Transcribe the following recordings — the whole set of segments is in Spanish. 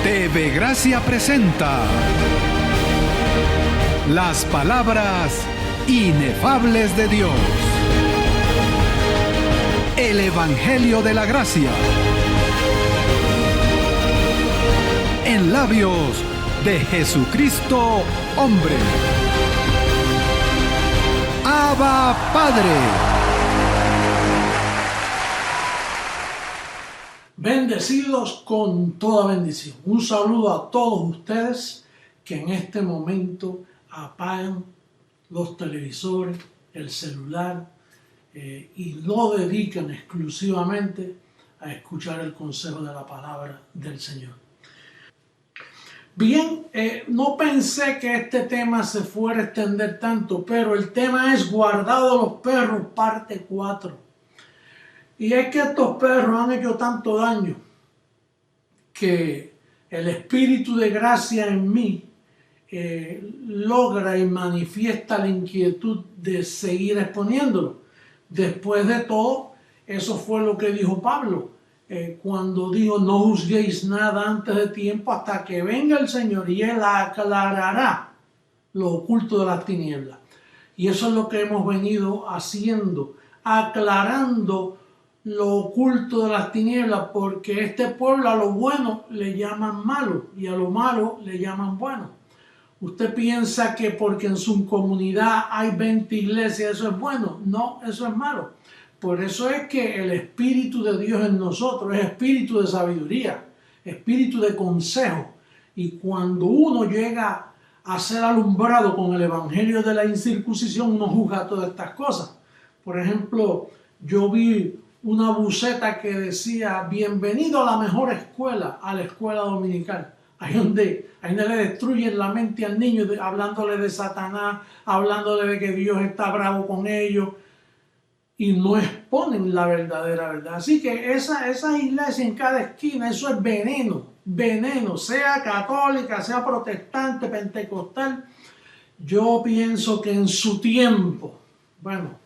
TV Gracia presenta las palabras inefables de Dios. El Evangelio de la Gracia. En labios de Jesucristo, hombre. Abba, Padre. Bendecidos con toda bendición. Un saludo a todos ustedes que en este momento apagan los televisores, el celular y lo dedican exclusivamente a escuchar el consejo de la palabra del Señor. Bien, no pensé que este tema se fuera a extender tanto, pero el tema es Guardado los perros, parte 4. Y es que estos perros han hecho tanto daño que el Espíritu de gracia en mí logra y manifiesta la inquietud de seguir exponiéndolo. Después de todo, eso fue lo que dijo Pablo cuando dijo: no juzguéis nada antes de tiempo hasta que venga el Señor y Él aclarará lo oculto de las tinieblas. Y eso es lo que hemos venido haciendo, aclarando lo oculto de las tinieblas, porque este pueblo a lo bueno le llaman malo y a lo malo le llaman bueno. ¿Usted piensa que porque en su comunidad hay 20 iglesias eso es bueno? No, eso es malo. Por eso es que el Espíritu de Dios en nosotros es espíritu de sabiduría, espíritu de consejo. Y cuando uno llega a ser alumbrado con el Evangelio de la incircuncisión, uno juzga todas estas cosas. Por ejemplo, yo vi una buceta que decía: bienvenido a la mejor escuela, a la escuela dominical. Ahí donde le destruyen la mente al niño, hablándole de Satanás, hablándole de que Dios está bravo con ellos, y no exponen la verdadera verdad. Así que esas iglesias en cada esquina, eso es veneno, sea católica, sea protestante, pentecostal. Yo pienso que en su tiempo, bueno,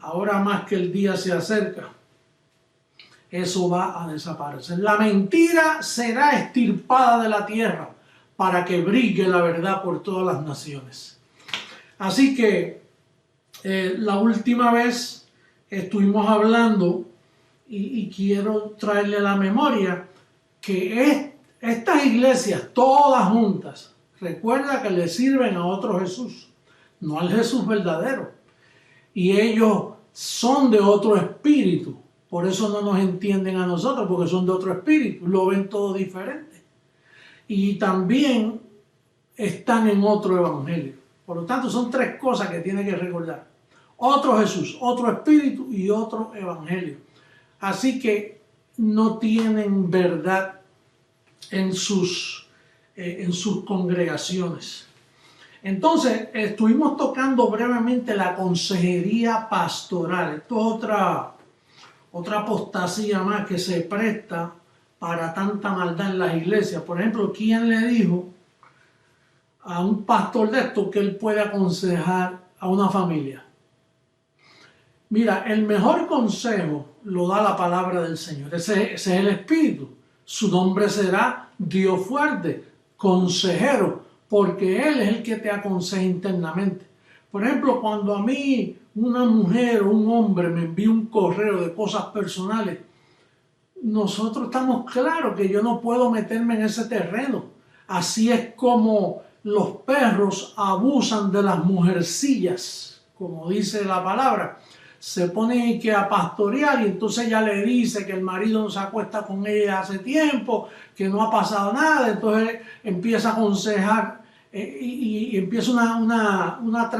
ahora más que el día se acerca, eso va a desaparecer. La mentira será extirpada de la tierra para que brille la verdad por todas las naciones. Así que la última vez estuvimos hablando y quiero traerle a la memoria que estas iglesias todas juntas, recuerda que le sirven a otro Jesús, no al Jesús verdadero, y ellos son de otro espíritu. Por eso no nos entienden a nosotros, porque son de otro espíritu, lo ven todo diferente. Y también están en otro evangelio. Por lo tanto, son tres cosas que tiene que recordar: otro Jesús, otro espíritu y otro evangelio. Así que no tienen verdad en sus congregaciones. Entonces, estuvimos tocando brevemente la consejería pastoral. Esto es otra apostasía más que se presta para tanta maldad en las iglesias. Por ejemplo, ¿quién le dijo a un pastor de esto que él puede aconsejar a una familia? Mira, el mejor consejo lo da la palabra del Señor. Ese es el Espíritu. Su nombre será Dios fuerte, consejero, porque Él es el que te aconseja internamente. Por ejemplo, cuando a mí una mujer o un hombre me envía un correo de cosas personales, nosotros estamos claros que yo no puedo meterme en ese terreno. Así es como los perros abusan de las mujercillas, como dice la palabra. Se ponen a pastorear y entonces ella le dice que el marido no se acuesta con ella hace tiempo, que no ha pasado nada. Entonces empieza a aconsejar y empieza una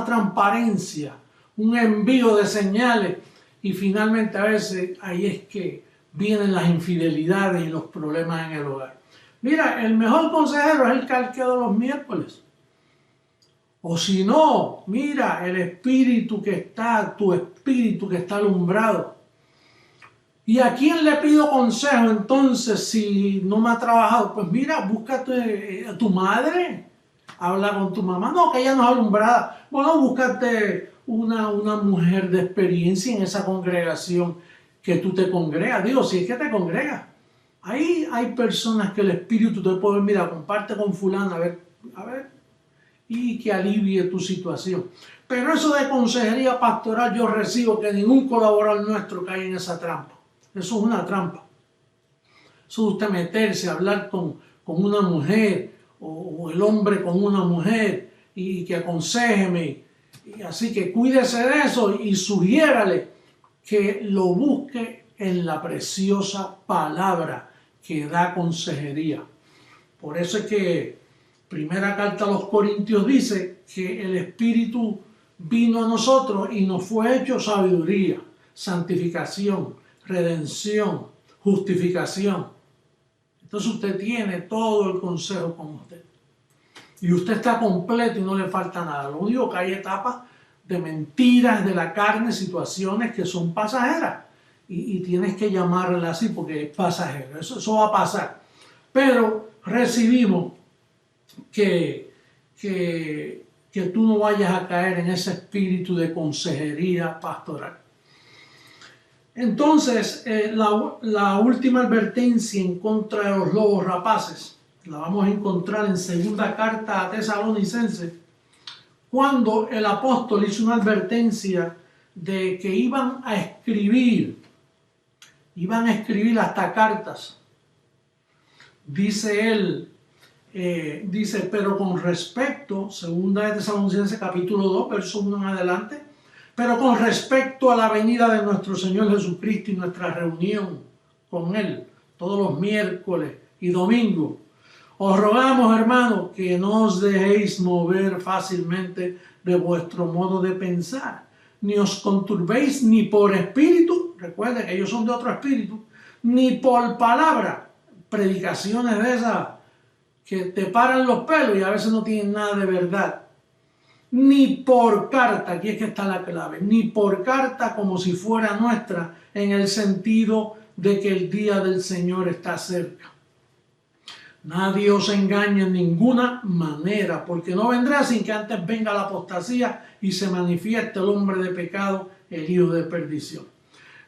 transparencia, un envío de señales, y finalmente a veces ahí es que vienen las infidelidades y los problemas en el hogar. Mira, el mejor consejero es el calqueo de los miércoles. O si no, mira, tu espíritu que está alumbrado. ¿Y a quién le pido consejo entonces si no me ha trabajado? Pues mira, búscate a tu madre, habla con tu mamá. No, que ella no es alumbrada. Bueno, búscate una mujer de experiencia en esa congregación que tú te congregas. Digo, si es que te congregas. Ahí hay personas que el Espíritu te puede, mira, comparte con fulano, a ver, y que alivie tu situación. Pero eso de consejería pastoral, yo recibo que ningún colaborador nuestro cae en esa trampa. Eso es una trampa. Eso de usted meterse a hablar con una mujer o el hombre con una mujer y que aconséjeme. Y así que cuídese de eso y sugiérale que lo busque en la preciosa palabra que da consejería. Por eso es que primera carta a los Corintios dice que el Espíritu vino a nosotros y nos fue hecho sabiduría, santificación, redención, justificación. Entonces usted tiene todo el consejo con usted. Y usted está completo y no le falta nada. Lo único que hay etapas de mentiras de la carne, situaciones que son pasajeras. Y tienes que llamarla así porque es pasajero. Eso va a pasar. Pero recibimos que tú no vayas a caer en ese espíritu de consejería pastoral. Entonces, la última advertencia en contra de los lobos rapaces la vamos a encontrar en segunda carta a Tesalonicenses, cuando el apóstol hizo una advertencia de que iban a escribir hasta cartas. Dice él, pero con respecto, segunda de Tesalonicenses capítulo 2, verso 1 en adelante, pero con respecto a la venida de nuestro Señor Jesucristo y nuestra reunión con Él, todos los miércoles y domingos, os rogamos, hermanos, que no os dejéis mover fácilmente de vuestro modo de pensar, ni os conturbéis ni por espíritu, recuerden que ellos son de otro espíritu, ni por palabra, predicaciones de esas que te paran los pelos y a veces no tienen nada de verdad, ni por carta, aquí es que está la clave, ni por carta como si fuera nuestra, en el sentido de que el día del Señor está cerca. Nadie os engañe en ninguna manera, porque no vendrá sin que antes venga la apostasía y se manifieste el hombre de pecado, el hijo de perdición.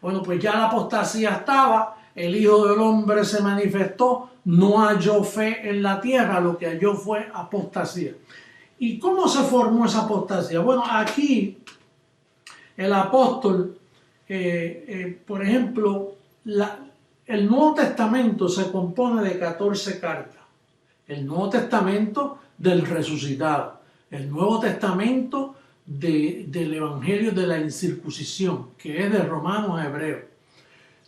Bueno, pues ya la apostasía estaba, el Hijo del Hombre se manifestó, no halló fe en la tierra, lo que halló fue apostasía. ¿Y cómo se formó esa apostasía? Bueno, aquí el apóstol, por ejemplo, el Nuevo Testamento se compone de 14 cartas. El Nuevo Testamento del resucitado, el Nuevo Testamento del Evangelio de la incircuncisión, que es de Romanos a Hebreos.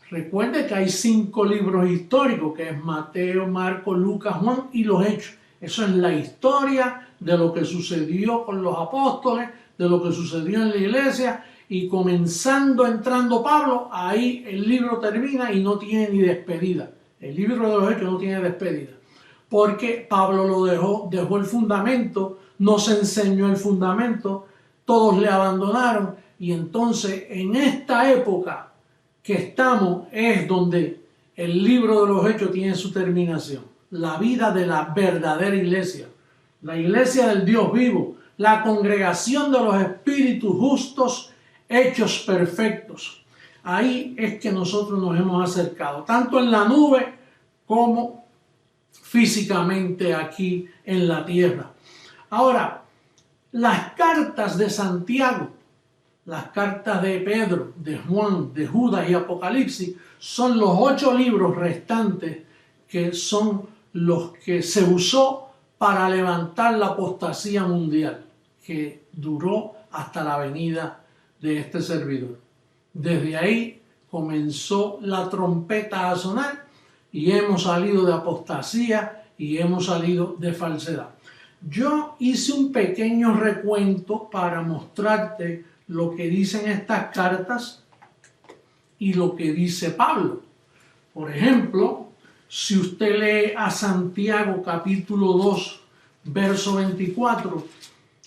Recuerde que hay 5 libros históricos, que es Mateo, Marcos, Lucas, Juan y los Hechos. Eso es la historia de lo que sucedió con los apóstoles, de lo que sucedió en la iglesia, y entrando Pablo, ahí el libro termina y no tiene ni despedida. El libro de los Hechos no tiene despedida, porque Pablo lo dejó el fundamento, nos enseñó el fundamento, todos le abandonaron, y entonces en esta época que estamos es donde el libro de los Hechos tiene su terminación. La vida de la verdadera iglesia, la iglesia del Dios vivo, la congregación de los espíritus justos hechos perfectos. Ahí es que nosotros nos hemos acercado, tanto en la nube como físicamente aquí en la tierra. Ahora, las cartas de Santiago, las cartas de Pedro, de Juan, de Judas y Apocalipsis son los 8 libros restantes que son los que se usó para levantar la apostasía mundial, que duró hasta la venida de este servidor. Desde ahí comenzó la trompeta a sonar y hemos salido de apostasía y hemos salido de falsedad. Yo hice un pequeño recuento para mostrarte lo que dicen estas cartas y lo que dice Pablo. Por ejemplo, si usted lee a Santiago capítulo 2, verso 24,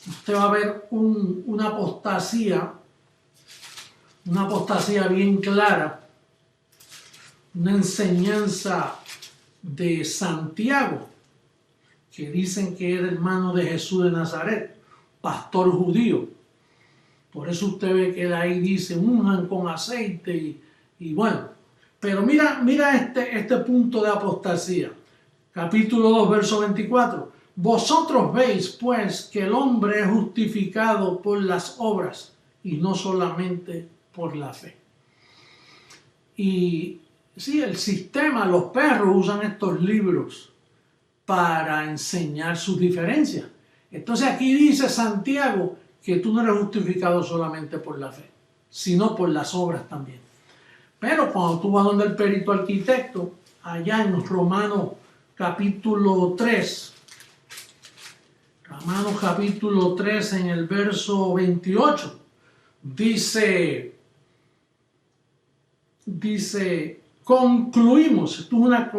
usted va a ver una apostasía bien clara, una enseñanza de Santiago, que dicen que era hermano de Jesús de Nazaret, pastor judío. Por eso usted ve que él ahí dice, unjan con aceite y bueno. Pero mira este punto de apostasía. Capítulo 2, verso 24. Vosotros veis, pues, que el hombre es justificado por las obras y no solamente por la fe. Y sí, el sistema, los perros usan estos libros para enseñar sus diferencias. Entonces aquí dice Santiago que tú no eres justificado solamente por la fe, sino por las obras también. Pero cuando tú vas donde el perito arquitecto, allá en Romanos capítulo 3, Romanos capítulo 3 en el verso 28, dice, concluimos, esto es una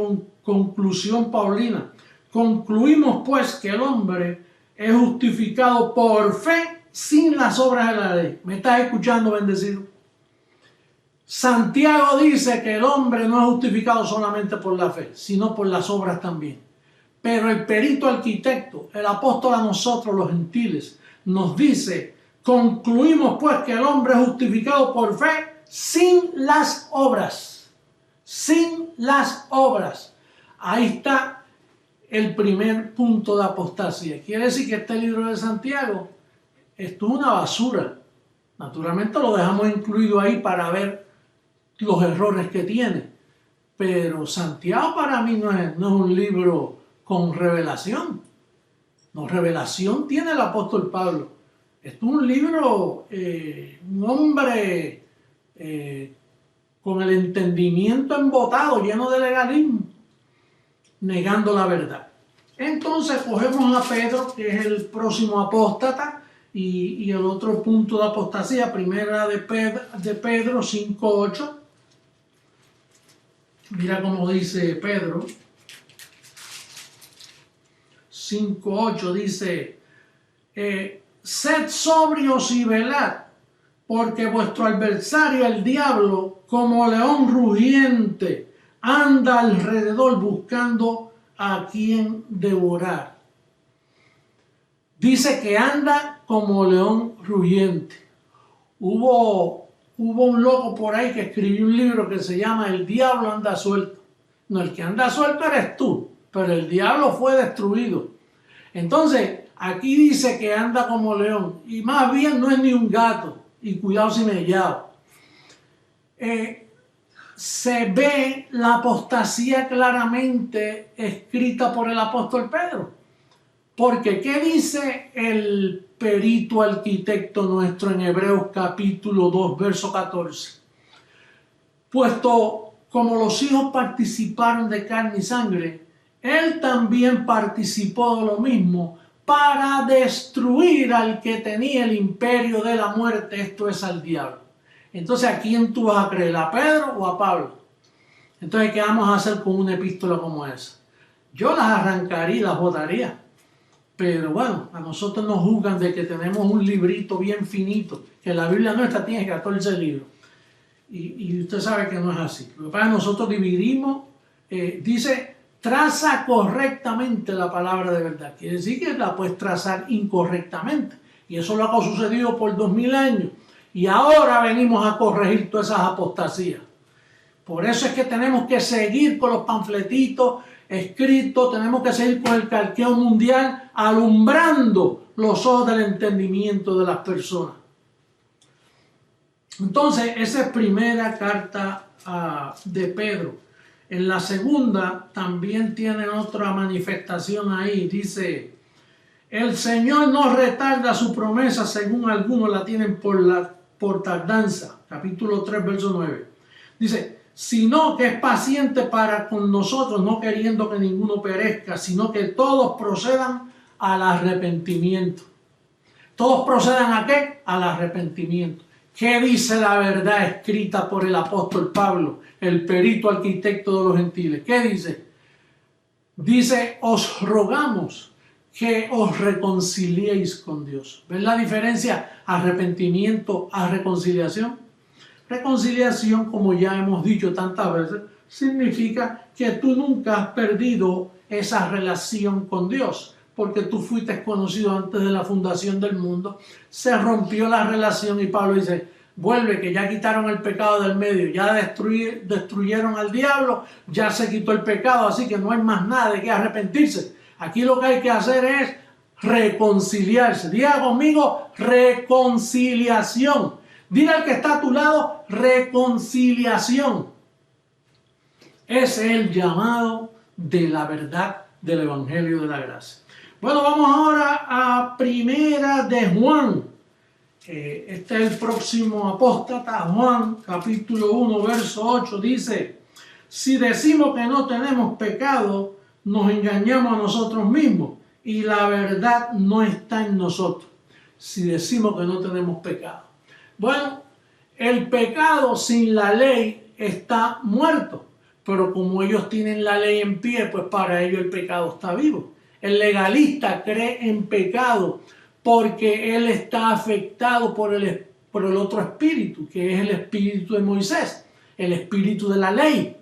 conclusión paulina, concluimos pues que el hombre es justificado por fe sin las obras de la ley. ¿Me estás escuchando, bendecido? Santiago dice que el hombre no es justificado solamente por la fe, sino por las obras también. Pero el perito arquitecto, el apóstol a nosotros los gentiles, nos dice, concluimos pues que el hombre es justificado por fe sin las obras. Sin las obras. Ahí está el primer punto de apostasía. Quiere decir que este libro de Santiago es una basura. Naturalmente lo dejamos incluido ahí para ver los errores que tiene. Pero Santiago para mí no es un libro con revelación. No, revelación tiene el apóstol Pablo. Esto es un libro, un hombre con el entendimiento embotado, lleno de legalismo, negando la verdad. Entonces cogemos a Pedro, que es el próximo apóstata, y el otro punto de apostasía, primera de Pedro 5:8. Mira cómo dice Pedro. 5:8 dice, sed sobrios y velad, porque vuestro adversario, el diablo, como león rugiente, anda alrededor buscando a quien devorar. Dice que anda como león rugiente. Hubo un loco por ahí que escribió un libro que se llama El diablo anda suelto. No, el que anda suelto eres tú, pero el diablo fue destruido. Entonces, aquí dice que anda como león, y más bien no es ni un gato, y cuidado si me llamo. Se ve la apostasía claramente escrita por el apóstol Pedro. Porque, ¿qué dice el perito arquitecto nuestro en Hebreos capítulo 2, verso 14? Puesto como los hijos participaron de carne y sangre, él también participó de lo mismo para destruir al que tenía el imperio de la muerte, esto es al diablo. Entonces, ¿a quién tú vas a creer? ¿A Pedro o a Pablo? Entonces, ¿qué vamos a hacer con una epístola como esa? Yo las arrancaría y las botaría. Pero bueno, a nosotros nos juzgan de que tenemos un librito bien finito, que la Biblia nuestra tiene 14 libros. Y usted sabe que no es así. Lo que pasa es que nosotros dividimos, dice, traza correctamente la palabra de verdad. Quiere decir que la puedes trazar incorrectamente. Y eso es lo que ha sucedido por 2000 años. Y ahora venimos a corregir todas esas apostasías. Por eso es que tenemos que seguir con los panfletitos escritos, tenemos que seguir con el carqueo mundial, alumbrando los ojos del entendimiento de las personas. Entonces, esa es primera carta de Pedro. En la segunda también tiene otra manifestación ahí. Dice, el Señor no retarda su promesa, según algunos la tienen por tardanza. Capítulo 3, verso 9. Dice, sino que es paciente para con nosotros, no queriendo que ninguno perezca, sino que todos procedan al arrepentimiento. ¿Todos procedan a qué? Al arrepentimiento. ¿Qué dice la verdad escrita por el apóstol Pablo, el perito arquitecto de los gentiles? ¿Qué dice? Dice, os rogamos que os reconciliéis con Dios. ¿Ven la diferencia? Arrepentimiento a reconciliación. Reconciliación, como ya hemos dicho tantas veces, significa que tú nunca has perdido esa relación con Dios, porque tú fuiste conocido antes de la fundación del mundo. Se rompió la relación y Pablo dice, vuelve que ya quitaron el pecado del medio, ya destruyeron al diablo, ya se quitó el pecado, así que no hay más nada de qué arrepentirse. Aquí lo que hay que hacer es reconciliarse. Diga conmigo, reconciliación. Dile al que está a tu lado, reconciliación. Ese es el llamado de la verdad del Evangelio de la Gracia. Bueno, vamos ahora a Primera de Juan. Este es el próximo apóstata, Juan, capítulo 1, verso 8, dice: si decimos que no tenemos pecado, nos engañamos a nosotros mismos y la verdad no está en nosotros. Si decimos que no tenemos pecado. Bueno, el pecado sin la ley está muerto, pero como ellos tienen la ley en pie, pues para ellos el pecado está vivo. El legalista cree en pecado porque él está afectado por el otro espíritu, que es el espíritu de Moisés, el espíritu de la ley.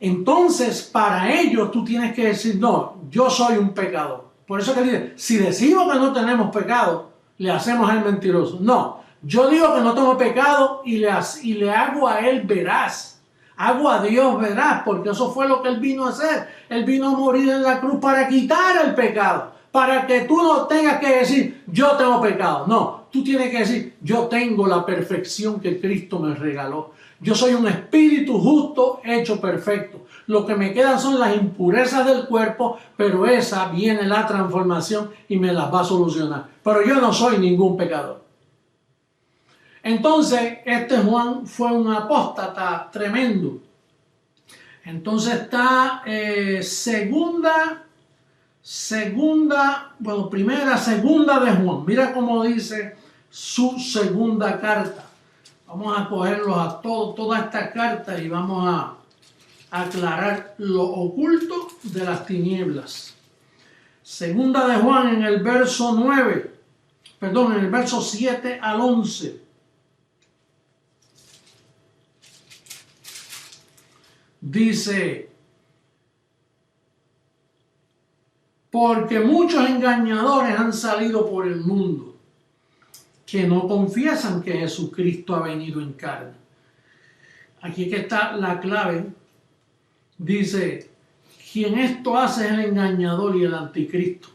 Entonces, para ellos tú tienes que decir, no, yo soy un pecador. Por eso que dice, si decimos que no tenemos pecado, le hacemos al mentiroso. No, yo digo que no tengo pecado y le hago a él veraz. Hago a Dios veraz, porque eso fue lo que él vino a hacer. Él vino a morir en la cruz para quitar el pecado. Para que tú no tengas que decir, yo tengo pecado. No, tú tienes que decir, yo tengo la perfección que Cristo me regaló. Yo soy un espíritu justo, hecho perfecto. Lo que me quedan son las impurezas del cuerpo, pero esa viene la transformación y me las va a solucionar. Pero yo no soy ningún pecador. Entonces, este Juan fue un apóstata tremendo. Entonces está primera, segunda de Juan. Mira cómo dice su segunda carta. Vamos a cogerlos a toda esta carta y vamos a aclarar lo oculto de las tinieblas. Segunda de Juan en el verso 7 al 11. Dice: porque muchos engañadores han salido por el mundo, que no confiesan que Jesucristo ha venido en carne. Aquí que está la clave. Dice, quien esto hace es el engañador y el anticristo.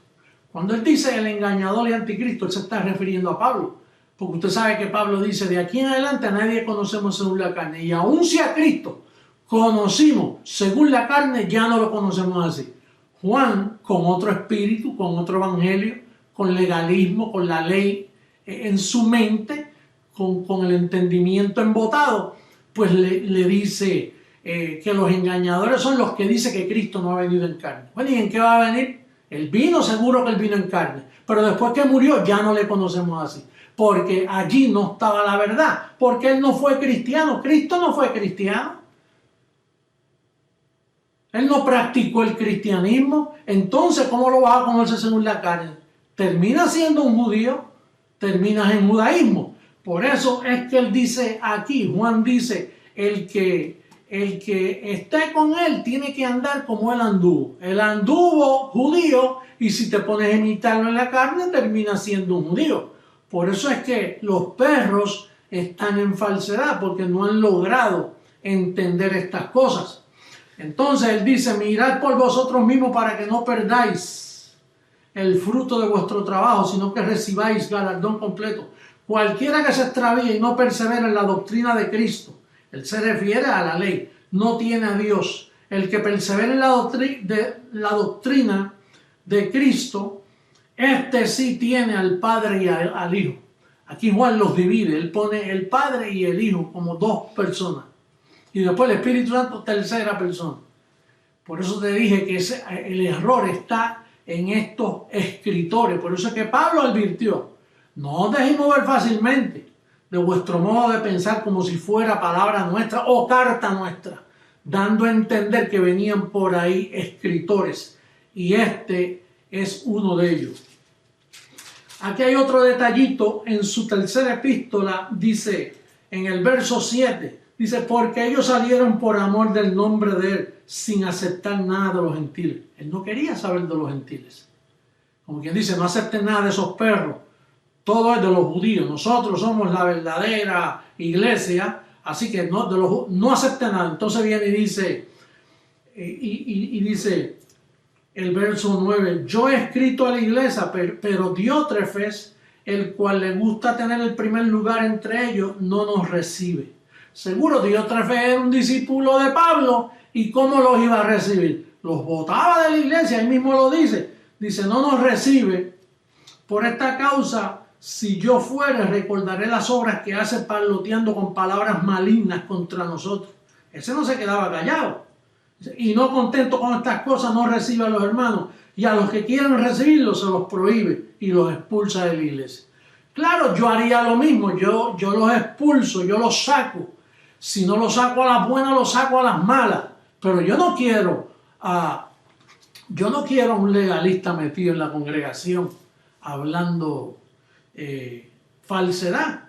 Cuando él dice el engañador y anticristo, él se está refiriendo a Pablo. Porque usted sabe que Pablo dice, de aquí en adelante a nadie conocemos según la carne. Y aun si a Cristo conocimos según la carne, ya no lo conocemos así. Juan, con otro espíritu, con otro evangelio, con legalismo, con la ley en su mente, con el entendimiento embotado, pues le dice que los engañadores son los que dicen que Cristo no ha venido en carne. Bueno, ¿y en qué va a venir? Él vino, seguro que él vino en carne, pero después que murió ya no le conocemos así, porque allí no estaba la verdad, porque él no fue cristiano. Cristo no fue cristiano. Él no practicó el cristianismo. Entonces, ¿cómo lo vas a conocer según la carne? Terminas siendo un judío, terminas en judaísmo. Por eso es que él dice aquí, Juan dice, el que esté con él tiene que andar como él anduvo. Él anduvo judío y si te pones a imitarlo en la carne, terminas siendo un judío. Por eso es que los perros están en falsedad, porque no han logrado entender estas cosas. Entonces él dice, mirad por vosotros mismos para que no perdáis el fruto de vuestro trabajo, sino que recibáis galardón completo. Cualquiera que se extravíe y no persevera en la doctrina de Cristo, él se refiere a la ley, no tiene a Dios. El que persevera en la doctrina de Cristo, este sí tiene al Padre y al Hijo. Aquí Juan los divide, él pone el Padre y el Hijo como dos personas. Y después el Espíritu Santo, tercera persona. Por eso te dije que el error está en estos escritores. Por eso es que Pablo advirtió, no os dejéis mover fácilmente de vuestro modo de pensar como si fuera palabra nuestra o carta nuestra, dando a entender que venían por ahí escritores. Y este es uno de ellos. Aquí hay otro detallito. En su tercera epístola dice, en el verso 7, dice, porque ellos salieron por amor del nombre de él, sin aceptar nada de los gentiles. Él no quería saber de los gentiles. Como quien dice, no acepten nada de esos perros, todo es de los judíos, nosotros somos la verdadera iglesia, así que no acepte nada. Entonces viene y dice, dice el verso 9, yo he escrito a la iglesia, pero Diótrefes, el cual le gusta tener el primer lugar entre ellos, no nos recibe. Seguro Diótrefes era un discípulo de Pablo, ¿y cómo los iba a recibir? Los botaba de la iglesia, él mismo lo dice, no nos recibe. Por esta causa, si yo fuere, recordaré las obras que hace parloteando con palabras malignas contra nosotros. Ese no se quedaba callado. Y no contento con estas cosas, no recibe a los hermanos. Y a los que quieren recibirlos, se los prohíbe y los expulsa de la iglesia. Claro, yo haría lo mismo. Yo los expulso, yo los saco. Si no los saco a las buenas, los saco a las malas. Pero yo no quiero a un legalista metido en la congregación hablando falsedad.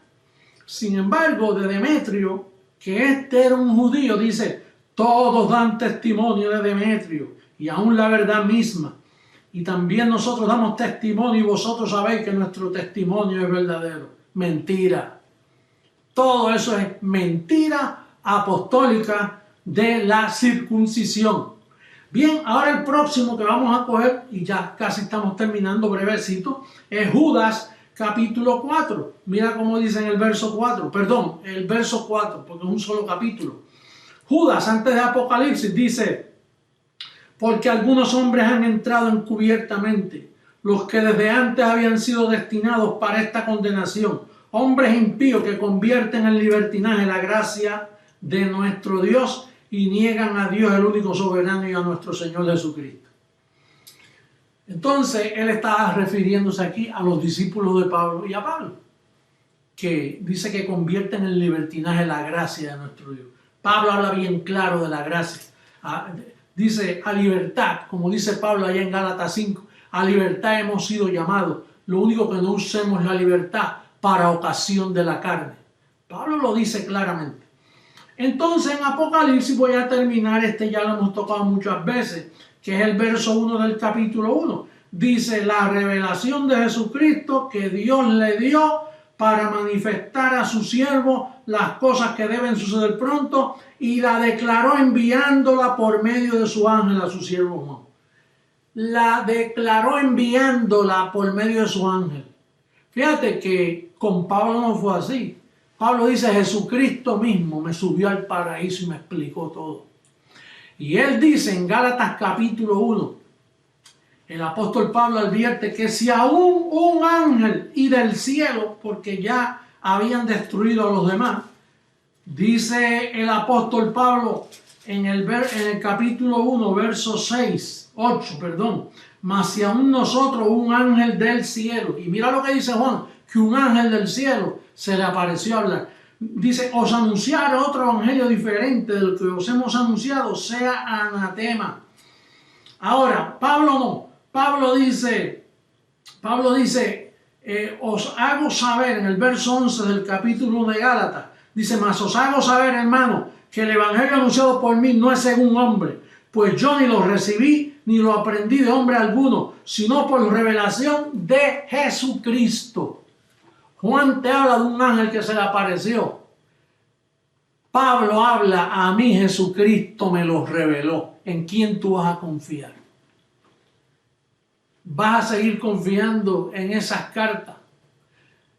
Sin embargo, de Demetrio, que este era un judío, dice, todos dan testimonio de Demetrio y aún la verdad misma. Y también nosotros damos testimonio y vosotros sabéis que nuestro testimonio es verdadero. Mentira. Todo eso es mentira apostólica de la circuncisión. Bien, ahora el próximo que vamos a coger, y ya casi estamos terminando brevecito, es Judas capítulo 4. Mira cómo dice en el verso 4, el verso 4, porque es un solo capítulo. Judas, antes de Apocalipsis, dice, porque algunos hombres han entrado encubiertamente, los que desde antes habían sido destinados para esta condenación, hombres impíos que convierten en libertinaje la gracia de nuestro Dios y niegan a Dios el único soberano y a nuestro Señor Jesucristo. Entonces, él está refiriéndose aquí a los discípulos de Pablo y a Pablo, que dice que convierten en libertinaje la gracia de nuestro Dios. Pablo habla bien claro de la gracia. Dice a libertad, como dice Pablo allá en Gálatas 5, a libertad hemos sido llamados. Lo único que no usemos la libertad para ocasión de la carne. Pablo lo dice claramente. Entonces en Apocalipsis, voy a terminar, ya lo hemos tocado muchas veces, que es el verso 1 del capítulo 1. Dice la revelación de Jesucristo que Dios le dio para manifestar a su siervo las cosas que deben suceder pronto, y la declaró enviándola por medio de su ángel a su siervo Juan. La declaró enviándola por medio de su ángel. Fíjate que con Pablo no fue así. Pablo dice, Jesucristo mismo me subió al paraíso y me explicó todo. Y él dice en Gálatas capítulo 1, el apóstol Pablo advierte que si aún un ángel y del cielo, porque ya habían destruido a los demás, dice el apóstol Pablo en el capítulo 1, verso 8, mas si aún nosotros un ángel del cielo, y mira lo que dice Juan, que un ángel del cielo se le apareció a hablar. Dice, os anunciar otro evangelio diferente del que os hemos anunciado, sea anatema. Ahora, Pablo no. Pablo dice, os hago saber, en el verso 11 del capítulo 1 de Gálatas, dice, mas os hago saber, hermano, que el evangelio anunciado por mí no es según hombre, pues yo ni lo recibí, ni lo aprendí de hombre alguno, sino por revelación de Jesucristo. Juan te habla de un ángel que se le apareció. Pablo habla, a mí Jesucristo me lo reveló. ¿En quién tú vas a confiar? ¿Vas a seguir confiando en esas cartas?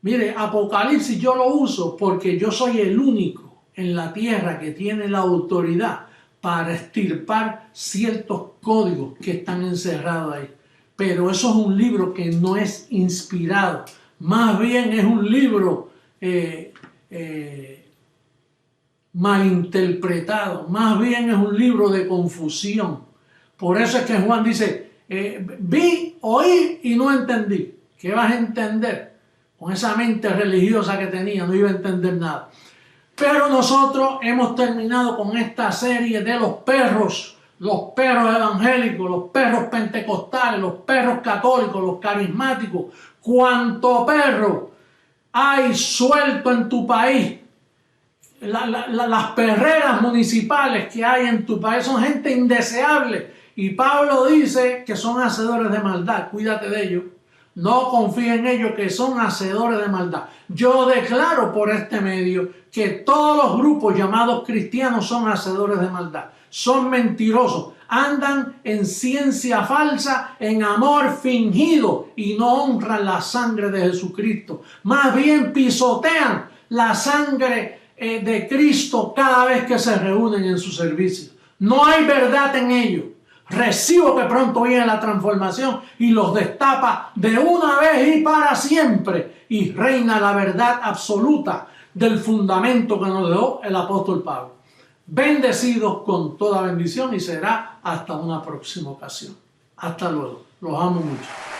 Mire, Apocalipsis yo lo uso porque yo soy el único en la tierra que tiene la autoridad para extirpar ciertos códigos que están encerrados ahí. Pero eso es un libro que no es inspirado. Más bien es un libro malinterpretado. Más bien es un libro de confusión. Por eso es que Juan dice, vi, oí y no entendí. ¿Qué vas a entender? Con esa mente religiosa que tenía, no iba a entender nada. Pero nosotros hemos terminado con esta serie de los perros evangélicos, los perros pentecostales, los perros católicos, los carismáticos. Cuánto perro hay suelto en tu país. Las perreras municipales que hay en tu país son gente indeseable. Y Pablo dice que son hacedores de maldad. Cuídate de ellos. No confíe en ellos, que son hacedores de maldad. Yo declaro por este medio que todos los grupos llamados cristianos son hacedores de maldad. Son mentirosos, andan en ciencia falsa, en amor fingido y no honran la sangre de Jesucristo. Más bien pisotean la sangre de Cristo cada vez que se reúnen en su servicio. No hay verdad en ellos. Recibo que pronto viene la transformación y los destapa de una vez y para siempre. Y reina la verdad absoluta del fundamento que nos dejó el apóstol Pablo. Bendecidos con toda bendición y será hasta una próxima ocasión. Hasta luego. Los amo mucho.